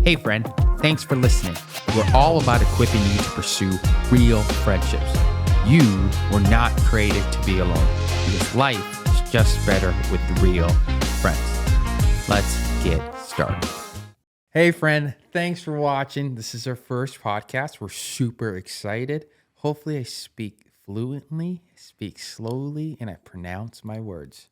Hey friend, thanks for listening. We're all about equipping you to pursue real friendships. You were not created to be alone because life is just better with real friends. Let's get started. Hey friend, thanks for watching. This is our first podcast. We're super excited. Hopefully I speak fluently, speak slowly, and I pronounce my words.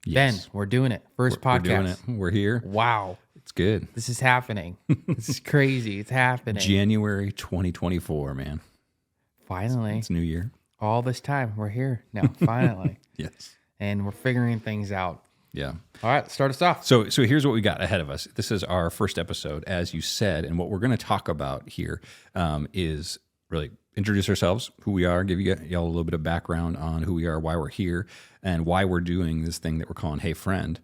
Yes. Ben, we're doing it. First podcast. We're doing it. We're here. Wow. It's good. This is happening. This is crazy. It's happening. January 2024, man. Finally. It's New Year. All this time. We're here now. Finally. Yes. And we're figuring things out. Yeah. All right. Start us off. So here's what we got ahead of us. This is our first episode, as you said, and what we're going to talk about here is really introduce ourselves, who we are, give y'all a little bit of background on who we are, why we're here, and why we're doing this thing that we're calling Hey Friend,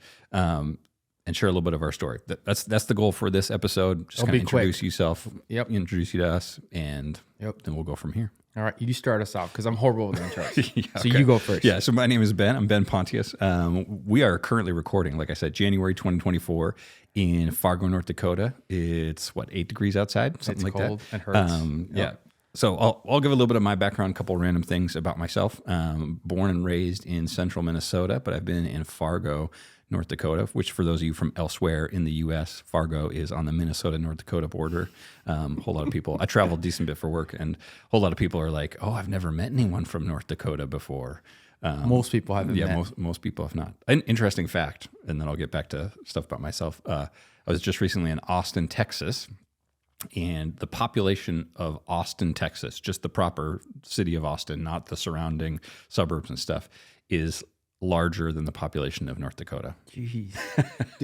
and share a little bit of our story. That's the goal for this episode. Just kind of introduce yourself, introduce you to us, and then we'll go from here. All right. You start us off because I'm horrible with intros. Yeah, so you go first. Yeah. So my name is Ben. I'm Ben Pontius. We are currently recording, like I said, January 2024 in Fargo, North Dakota. It's 8 degrees outside, something like cold that. And hurts. Yeah. So I'll give a little bit of my background, a couple of random things about myself. Born and raised in central Minnesota, but I've been in Fargo, North Dakota, which for those of you from elsewhere in the U.S., Fargo is on the Minnesota-North Dakota border. A whole lot of people, I travel a decent bit for work, and a whole lot of people are like, oh, I've never met anyone from North Dakota before. Most people haven't met. Yeah, most people have not. An interesting fact, and then I'll get back to stuff about myself. I was just recently in Austin, Texas, and the population of Austin, Texas, just the proper city of Austin, not the surrounding suburbs and stuff, is larger than the population of North Dakota. Jeez.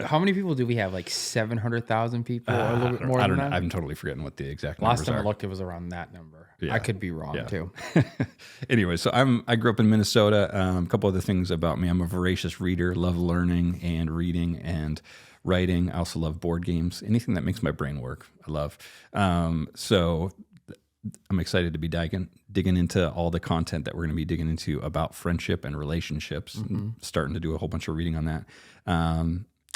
How many people do we have? Like 700,000 people or a little bit more I than don't know. that? I'm totally forgetting what the exact Last numbers time are. I looked, it was around that number. Yeah. I could be wrong too. Anyway, so I grew up in Minnesota. A couple other things about me. I'm a voracious reader, love learning and reading and writing. I also love board games. Anything that makes my brain work, I love. So I'm excited to be digging into all the content that we're going to be digging into about friendship and relationships. And starting to do a whole bunch of reading on that.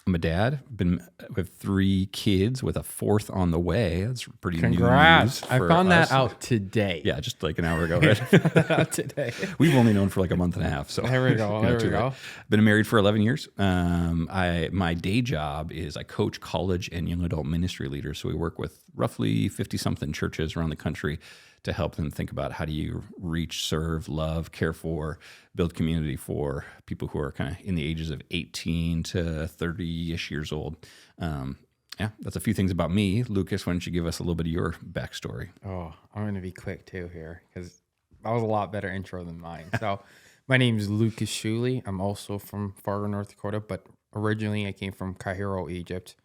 I'm a dad. Been with 3 kids with a 4th on the way. That's pretty Congrats. new news I for found us. that out today. Yeah, just like an hour ago, right? Today. We've only known for like a month and a half. So There we go. There we go. Been married for 11 years. My day job is I coach college and young adult ministry leaders. So we work with roughly 50-something churches around the country to help them think about how do you reach, serve, love, care for, build community for people who are kind of in the ages of 18 to 30-ish years old. Yeah, that's a few things about me. Lucas, why don't you give us a little bit of your backstory? Oh, I'm going to be quick too here because that was a lot better intro than mine. So my name is Lucas Shuley. I'm also from Fargo, North Dakota, but originally I came from Cairo, Egypt.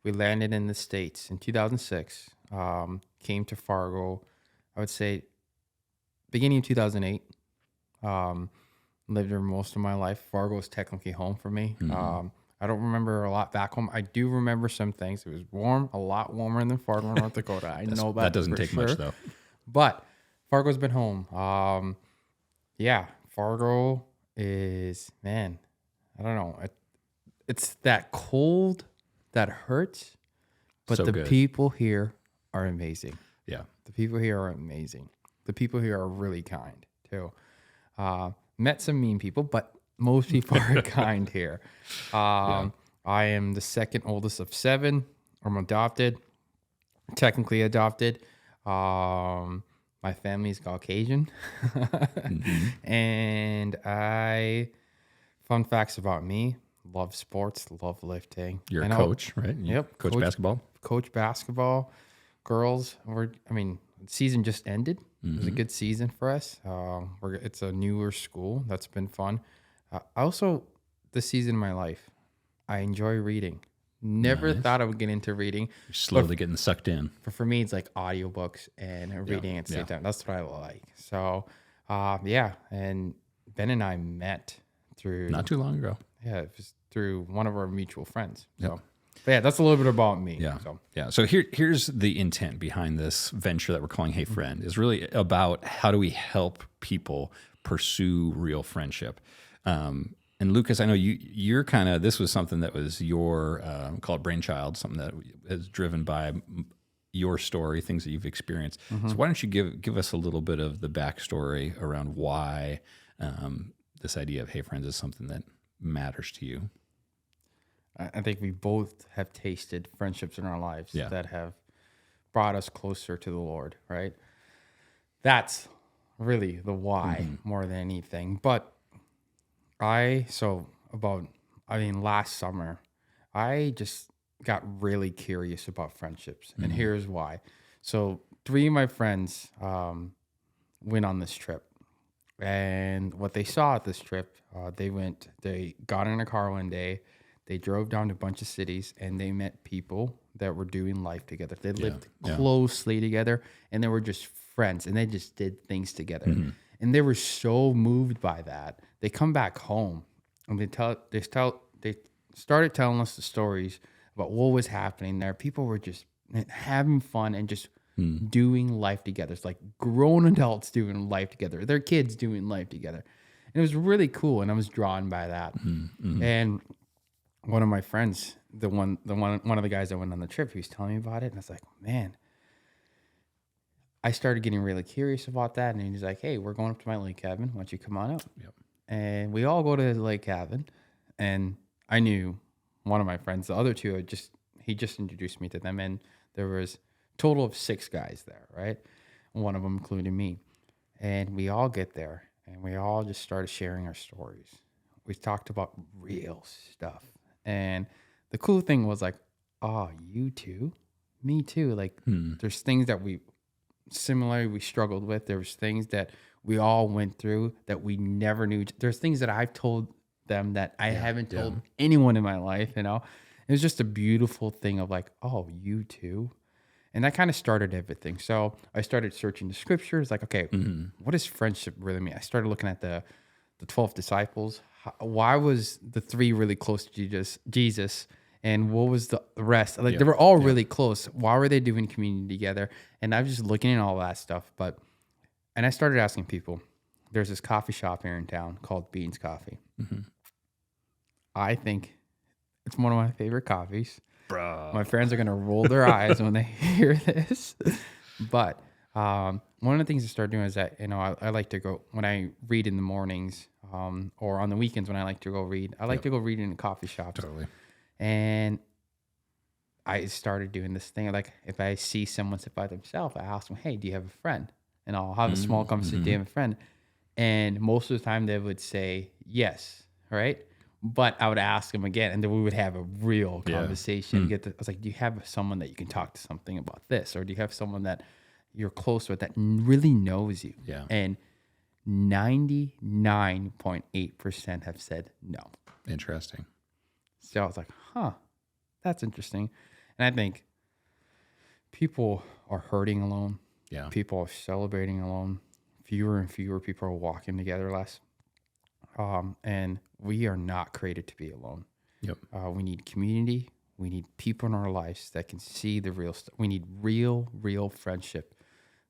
We landed in the States in 2006, came to Fargo, I would say beginning of 2008. Lived there most of my life. Fargo is technically home for me. I don't remember a lot back home. I do remember some things. It was warm, a lot warmer than Fargo, North Dakota. I know that doesn't for take sure. much though. But Fargo's been home. Fargo is, man, I don't know. It's that cold that hurts, but So the good. people here are amazing. Yeah. The people here are amazing. The people here are really kind too. Met some mean people, but most people are kind here. I am the second oldest of 7. I'm adopted, technically adopted. My family's Caucasian. And fun facts about me, love sports, love lifting. You're a coach, right? Yep. Coach basketball. Coach basketball. Girls, the season just ended. It was a good season for us. It's a newer school. That's been fun. This season of my life, I enjoy reading. Never thought I would get into reading. You're slowly getting sucked in. But for me, it's like audiobooks and reading at the same time. That's what I like. So, and Ben and I met through... Not too long ago. Yeah, it was through one of our mutual friends. So, Yep. but yeah, that's a little bit about me. Yeah. So. Yeah. So here's the intent behind this venture that we're calling Hey Friend is really about how do we help people pursue real friendship. And Lucas, I know you're kind of, this was something that was your, call it brainchild, something that is driven by your story, things that you've experienced. So why don't you give us a little bit of the backstory around why this idea of Hey Friends is something that matters to you? I think we both have tasted friendships in our lives Yeah. that have brought us closer to the Lord, right? That's really the why more than anything. But last summer, I just got really curious about friendships. And here's why. So 3 of my friends went on this trip. And what they saw at this trip, they got in a car one day, they drove down to a bunch of cities, and they met people that were doing life together. They lived closely together, and they were just friends, and they just did things together. And they were so moved by that. They come back home, and they started telling us the stories about what was happening there. People were just having fun and just doing life together. It's like grown adults doing life together, their kids doing life together. And it was really cool, and I was drawn by that. And one of my friends, one of the guys that went on the trip, he was telling me about it, and I was like, man, I started getting really curious about that. And he's like, hey, we're going up to my lake cabin. Why don't you come on up? Yep. And we all go to his lake cabin, and I knew one of my friends. The other 2, he just introduced me to them, and there was a total of 6 guys there, right? One of them including me. And we all get there, and we all just started sharing our stories. We talked about real stuff. And the cool thing was like, oh, you too? Me too. Like, there's things that we struggled with. There was things that we all went through that we never knew. There's things that I've told them that I haven't told anyone in my life, you know? It was just a beautiful thing of like, oh, you too? And that kind of started everything. So I started searching the scriptures, like, okay, what does friendship really mean? I started looking at the 12 disciples. Why was the 3 really close to Jesus? And what was the rest? Like, they were all really close. Why were they doing community together? And I was just looking at all that stuff. And I started asking people. There's this coffee shop here in town called Beans Coffee. I think it's one of my favorite coffees. Bro. My friends are going to roll their eyes when they hear this. But one of the things I started doing is that, I like to go, when I read in the mornings or on the weekends when I like to go read, I like to go read in a coffee shop. Totally. And I started doing this thing. Like, if I see someone sit by themselves, I ask them, hey, do you have a friend? And I'll have a small conversation, do you have a friend? And most of the time they would say yes, right? But I would ask them again, and then we would have a real conversation. I was like, do you have someone that you can talk to something about this? Or do you have someone that you're close with that really knows you? Yeah. And 99.8% have said no. Interesting. So I was like, that's interesting. And I think people are hurting alone. Yeah. People are celebrating alone. Fewer and fewer people are walking together less. And we are not created to be alone. Yep. We need community. We need people in our lives that can see the real stuff. We need real friendship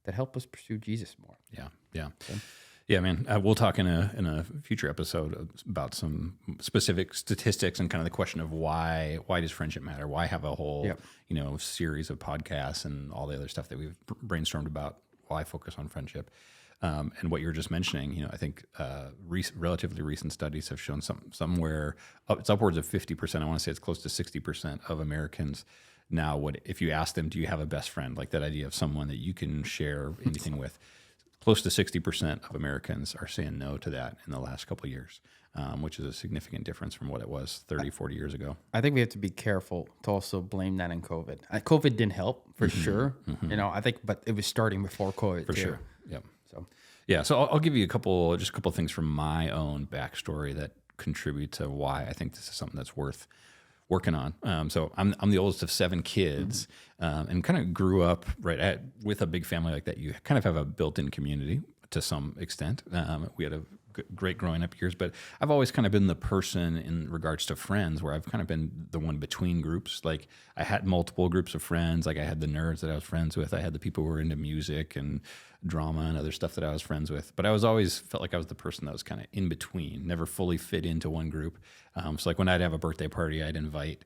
that help us pursue Jesus more. Yeah. Yeah. So, yeah, man. We'll talk in a future episode about some specific statistics and kind of the question of why does friendship matter? Why have a whole series of podcasts and all the other stuff that we've brainstormed about? Why focus on friendship? And what you were just mentioning, I think relatively recent studies have shown somewhere it's upwards of 50%. I want to say it's close to 60% of Americans now would, if you ask them, do you have a best friend? Like that idea of someone that you can share anything with. Close to 60% of Americans are saying no to that in the last couple of years, which is a significant difference from what it was 30, 40 years ago. I think we have to be careful to also blame that on COVID. COVID didn't help for sure, I think, but it was starting before COVID for too. Sure. Yep. So I'll give you a couple things from my own backstory that contribute to why I think this is something that's worth working on. So I'm the oldest of 7 kids, and kind of grew up with a big family like that. You kind of have a built-in community to some extent. We had a great growing up years, but I've always kind of been the person in regards to friends where I've kind of been the one between groups. Like I had multiple groups of friends. Like I had the nerds that I was friends with. I had the people who were into music and drama and other stuff that I was friends with. But I was always felt like I was the person that was kind of in between, never fully fit into one group. So like when I'd have a birthday party, I'd invite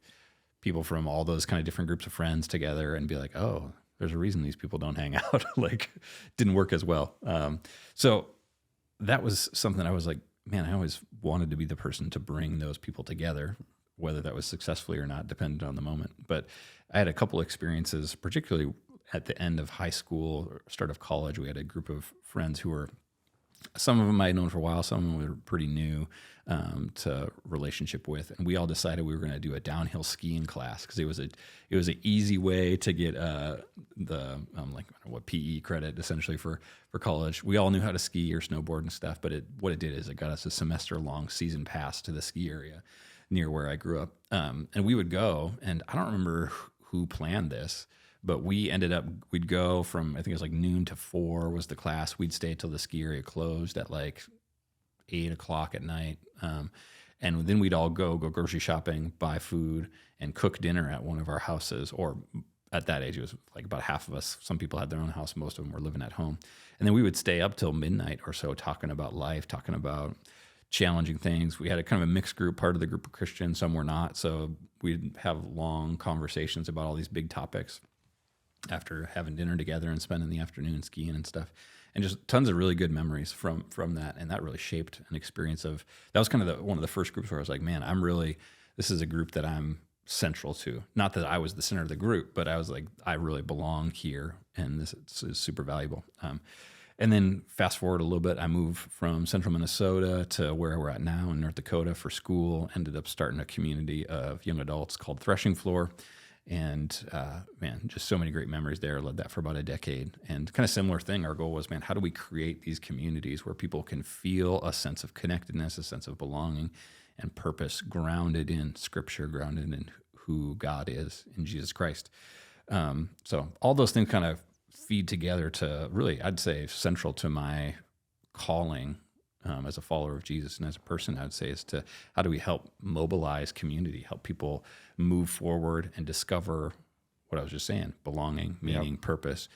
people from all those kind of different groups of friends together and be like, oh, there's a reason these people don't hang out. Like didn't work as well. So that was something I was like, man, I always wanted to be the person to bring those people together, whether that was successfully or not, depended on the moment. But I had a couple experiences, particularly at the end of high school or start of college. We had a group of friends who were, some of them I had known for a while, some of them were pretty new to relationship with, and we all decided we were going to do a downhill skiing class because it was an easy way to get the like what PE credit essentially for college. We all knew how to ski or snowboard and stuff, but what it did is it got us a semester long season pass to the ski area near where I grew up, and we would go. And I don't remember who planned this, but we'd go from, I think it was like noon to 4 was the class. We'd stay till the ski area closed at like 8 o'clock at night. And then we'd all go grocery shopping, buy food, and cook dinner at one of our houses. Or at that age, it was like about half of us. Some people had their own house. Most of them were living at home. And then we would stay up till midnight or so talking about life, talking about challenging things. We had a kind of a mixed group. Part of the group were Christian, some were not. So we'd have long conversations about all these big topics after having dinner together and spending the afternoon skiing and stuff, and just tons of really good memories from that. And that really shaped an experience of, that was kind of one of the first groups where I was like, man, this is a group that I'm central to. Not that I was the center of the group, but I was like, I really belong here, and this is super valuable. And then fast forward a little bit, I moved from central Minnesota to where we're at now in North Dakota for school, ended up starting a community of young adults called Threshing Floor. And man, just so many great memories there. Led that for about a decade. And kind of similar thing, our goal was, man, how do we create these communities where people can feel a sense of connectedness, a sense of belonging and purpose, grounded in Scripture, grounded in who God is in Jesus Christ. So all those things kind of feed together to really, I'd say, central to my calling as a follower of Jesus and as a person, I would say, is to how do we help mobilize community, help people move forward and discover what I was just saying, belonging, meaning, purpose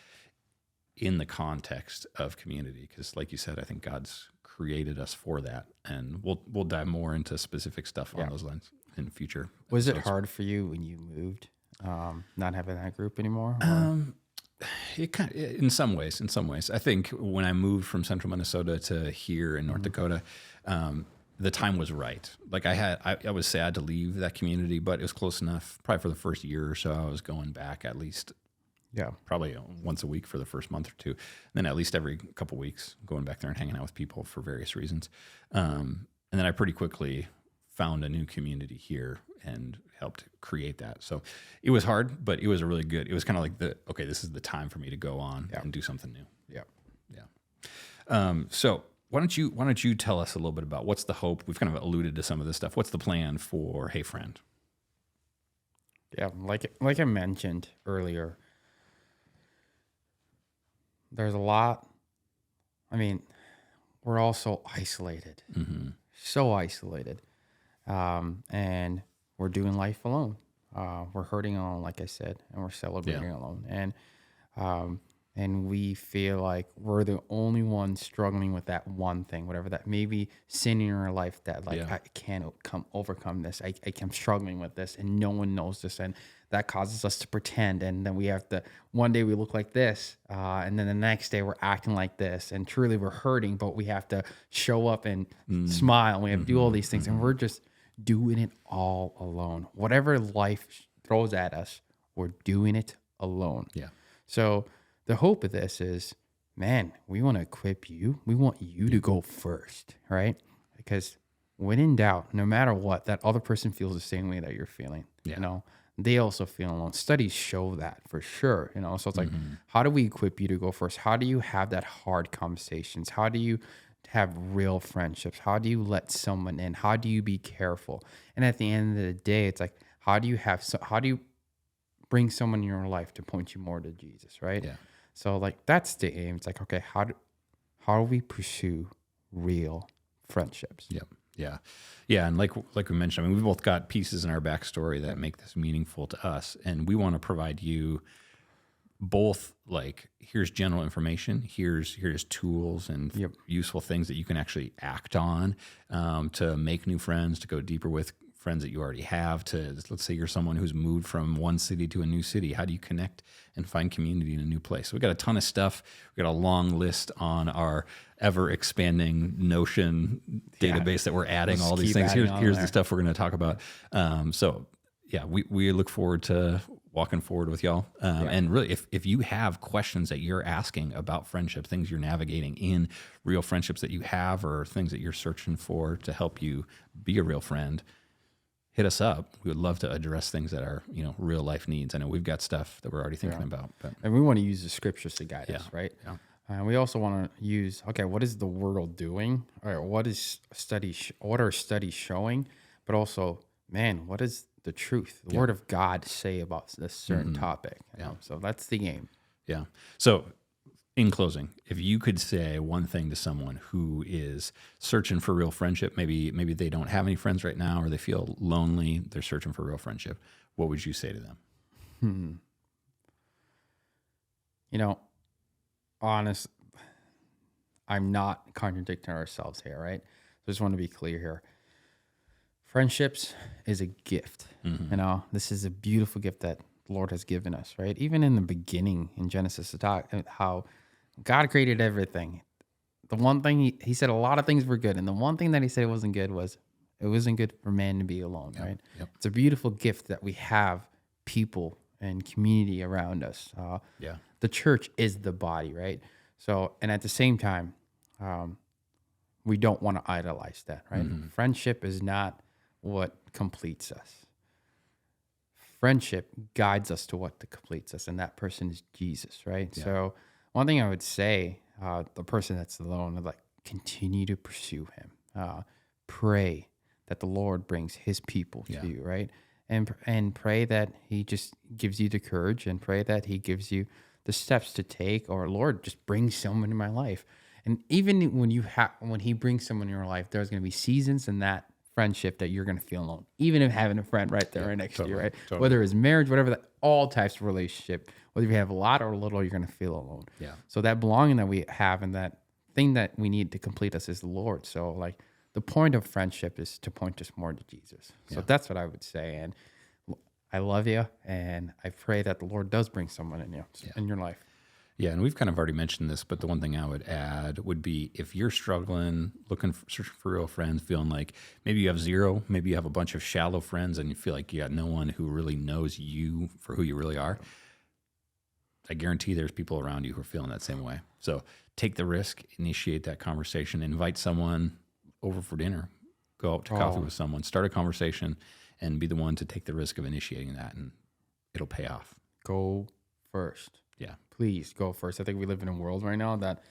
in the context of community. Because like you said, I think God's created us for that. And we'll dive more into specific stuff on those lines in the future. Was it hard for you when you moved, not having that group anymore? It kind of, in some ways. I think when I moved from central Minnesota to here in North Dakota, the time was right. Like I was sad to leave that community, but it was close enough. Probably for the first year or so, I was going back at least, probably once a week for the first month or two. And then at least every couple weeks, going back there and hanging out with people for various reasons. And then I pretty quickly found a new community here and helped create that. So it was hard, but it was it was kind of like this is the time for me to go on and do something new. Yeah. So why don't you tell us a little bit about what's the hope? We've kind of alluded to some of this stuff. What's the plan for Hey Friend? Yeah. Like I mentioned earlier, there's a lot. I mean, we're all so isolated, so isolated. And we're doing life alone. We're hurting alone, like I said, and we're celebrating alone. And we feel like we're the only ones struggling with that one thing, whatever that maybe sin in our life that I can't overcome this. I'm struggling with this, and no one knows this, and that causes us to pretend. And then we have to, one day we look like this, and then the next day we're acting like this, and truly we're hurting, but we have to show up and smile. And we have to do all these things, and we're just doing it all alone. Whatever life throws at us, we're doing it alone. Yeah. So the hope of this is, man, we want to equip you. We want you to go first, right? Because when in doubt, no matter what, that other person feels the same way that you're feeling. Yeah. They also feel alone. Studies show that for sure. So it's like, how do we equip you to go first? How do you have that hard conversations? How do you have real friendships? How do you let someone in? How do you be careful? And at the end of the day, it's like, how do you bring someone in your life to point you more to Jesus, right? Yeah. So like that's the aim. It's like, okay, how do we pursue real friendships. Yep. Yeah. Yeah. And like we mentioned, I mean, we've both got pieces in our backstory that make this meaningful to us. And we want to provide you both, like, here's general information, here's tools and useful things that you can actually act on, to make new friends, to go deeper with friends that you already have. To, let's say you're someone who's moved from one city to a new city. How do you connect and find community in a new place? So we got a ton of stuff. We got a long list on our ever expanding Notion database that we're adding. All these things. Here's the stuff we're going to talk about. So yeah, we look forward to walking forward with y'all. And really, if you have questions that you're asking about friendship, things you're navigating in real friendships that you have, or things that you're searching for to help you be a real friend, hit us up. We would love to address things that are, real life needs. I know we've got stuff that we're already thinking about. But. And we want to use the scriptures to guide us, right? Yeah. We also want to use, what is the world doing? Or what are studies showing? But also, what is the truth, the word of God say about this certain topic? So that's the game. Yeah. So in closing, if you could say one thing to someone who is searching for real friendship, maybe they don't have any friends right now, or they feel lonely, they're searching for real friendship, what would you say to them? Honest, I'm not contradicting ourselves here, right? So I just want to be clear here. Friendships is a gift. This is a beautiful gift that the Lord has given us, right? Even in the beginning in Genesis, to talk how God created everything. The one thing he said, a lot of things were good. And the one thing that he said it wasn't good was it wasn't good for man to be alone, right? Yep. It's a beautiful gift that we have people and community around us. The church is the body, right? So, and at the same time, we don't want to idolize that, right? Friendship is not what completes us. Friendship guides us to what completes us, and that person is Jesus, right? Yeah. So one thing I would say, the person that's alone, like, continue to pursue him. Pray that the Lord brings his people to you, right? And pray that he just gives you the courage, and pray that he gives you the steps to take, or Lord, just bring someone in my life. And even when he brings someone in your life, there's going to be seasons in that friendship that you're going to feel alone, even if having a friend right there right next to you, right? Totally. Whether it's marriage, whatever, all types of relationship, whether you have a lot or a little, you're going to feel alone. Yeah. So that belonging that we have, and that thing that we need to complete us, is the Lord. So, like, the point of friendship is to point us more to Jesus. So that's what I would say. And I love you, and I pray that the Lord does bring someone in your life. Yeah, and we've kind of already mentioned this, but the one thing I would add would be, if you're struggling, searching for real friends, feeling like maybe you have zero, maybe you have a bunch of shallow friends, and you feel like you got no one who really knows you for who you really are, I guarantee there's people around you who are feeling that same way. So take the risk, initiate that conversation, invite someone over for dinner, go out to coffee with someone, start a conversation, and be the one to take the risk of initiating that, and it'll pay off. Go first. Yeah. Please go first. I think we live in a world right now that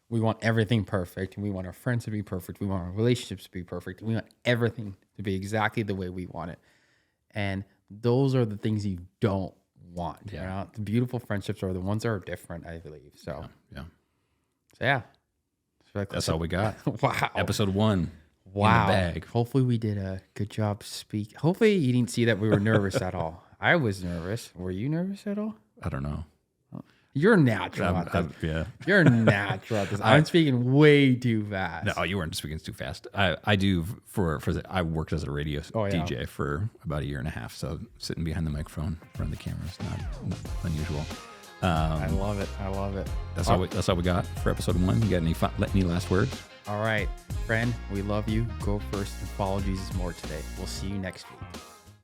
we want everything perfect, and we want our friends to be perfect. We want our relationships to be perfect. We want everything to be exactly the way we want it. And those are the things you don't want. Yeah. The beautiful friendships are the ones that are different, I believe. So, That's all we got. Wow. Episode 1. Wow. In the bag. Hopefully we did a good job speaking. Hopefully you didn't see that we were nervous at all. I was nervous. Were you nervous at all? I don't know. You're natural at this. Yeah. You're natural at this. I'm speaking way too fast. No, you weren't speaking too fast. I do I worked as a radio DJ for about a year and a half, so sitting behind the microphone in front of the camera is not unusual. I love it. I love it. That's all we got for episode 1. You got any last words? All right, friend, we love you. Go first and follow Jesus more today. We'll see you next week.